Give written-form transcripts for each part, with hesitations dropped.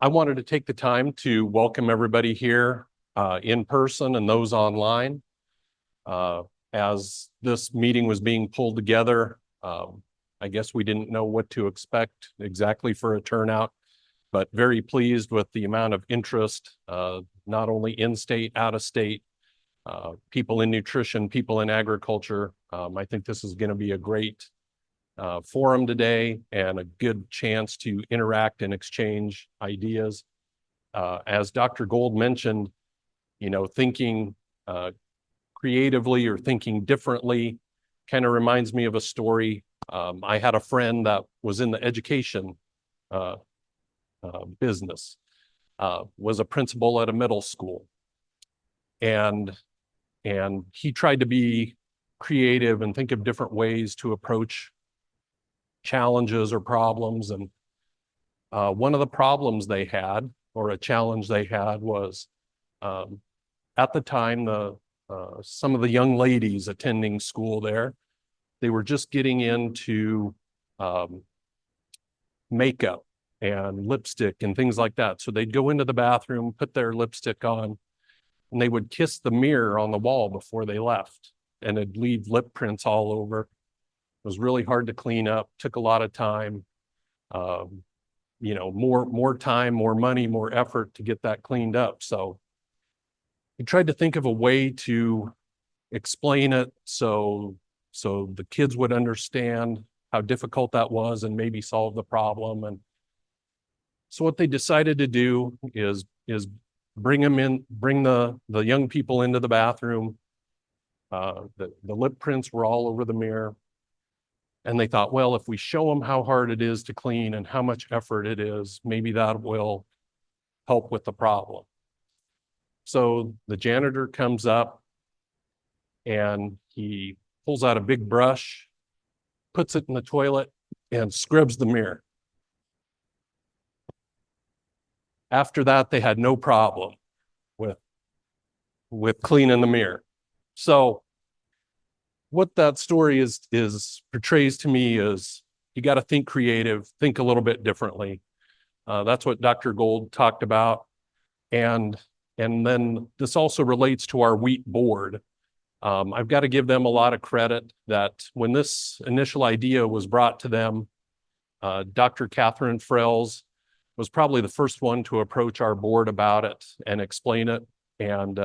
I wanted to take the time to welcome everybody here in person and those online. As this meeting was being pulled together, I guess we didn't know what to expect exactly for a turnout, but very pleased with the amount of interest, not only in-state, out-of-state, people in nutrition, people in agriculture. I think this is going to be a great forum today and a good chance to interact and exchange ideas. As Dr. Gold mentioned, thinking creatively or thinking differently kind of reminds me of a story. I had a friend that was in the education business, was a principal at a middle school. And he tried to be creative and think of different ways to approach challenges or problems. And one of the problems they had, or a challenge they had, was at the time, some of the young ladies attending school there, they were just getting into makeup and lipstick and things like that. So they'd go into the bathroom, put their lipstick on, and they would kiss the mirror on the wall before they left, and it'd leave lip prints all over. It was really hard to clean up, took a lot of time, more time, more money, more effort to get that cleaned up. So we tried to think of a way to explain it so the kids would understand how difficult that was and maybe solve the problem. And so what they decided to do is bring the young people into the bathroom. The lip prints were all over the mirror. And they thought, well, if we show them how hard it is to clean and how much effort it is, maybe that will help with the problem. So the janitor comes up and he pulls out a big brush, puts it in the toilet, and scrubs the mirror. After that, they had no problem with cleaning the mirror. So what that story portrays to me is you got to think creative, think a little bit differently. That's what Dr. Gold talked about. And then this also relates to our wheat board. I've got to give them a lot of credit that when this initial idea was brought to them, Dr. Catherine Frells was probably the first one to approach our board about it and explain it. And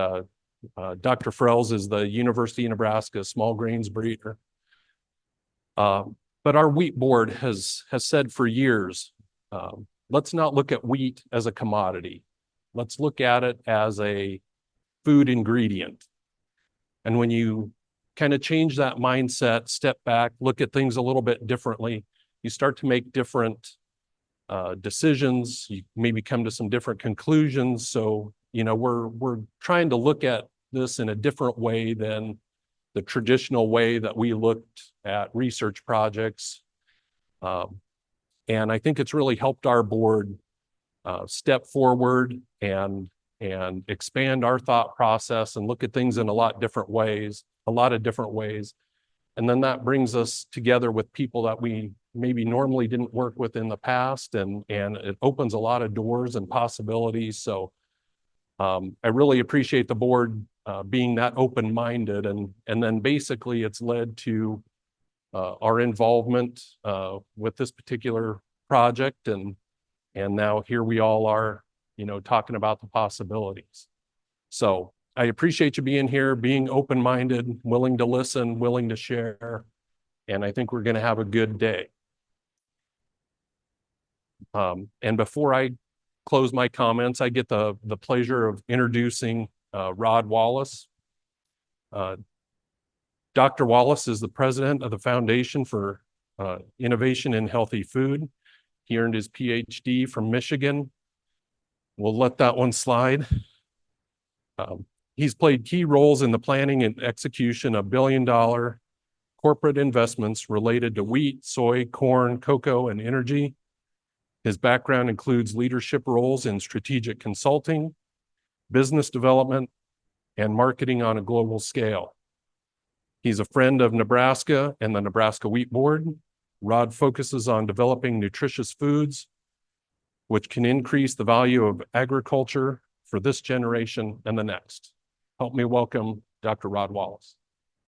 Dr. Frells is the University of Nebraska small grains breeder. But our wheat board has said for years, let's not look at wheat as a commodity. Let's look at it as a food ingredient. And when you kind of change that mindset, step back, look at things a little bit differently, you start to make different decisions. You maybe come to some different conclusions. So, we're trying to look at this in a different way than the traditional way that we looked at research projects. And I think it's really helped our board step forward and expand our thought process and look at things in a lot of different ways. And then that brings us together with people that we maybe normally didn't work with in the past, and it opens a lot of doors and possibilities. So I really appreciate the board being that open-minded, and then basically it's led to our involvement with this particular project, and now here we all are, talking about the possibilities. So I appreciate you being here, being open-minded, willing to listen, willing to share, and I think we're going to have a good day. And before I close my comments, I get the pleasure of introducing Rod Wallace. Dr. Wallace is the president of the Foundation for Innovation in Healthy Food. He earned his PhD from Michigan. We'll let that one slide. He's played key roles in the planning and execution of billion-dollar corporate investments related to wheat, soy, corn, cocoa, and energy. His background includes leadership roles in strategic consulting, business development, and marketing on a global scale. He's a friend of Nebraska and the Nebraska Wheat Board. Rod focuses on developing nutritious foods which can increase the value of agriculture for this generation and the next. Help me welcome Dr. Rod Wallace.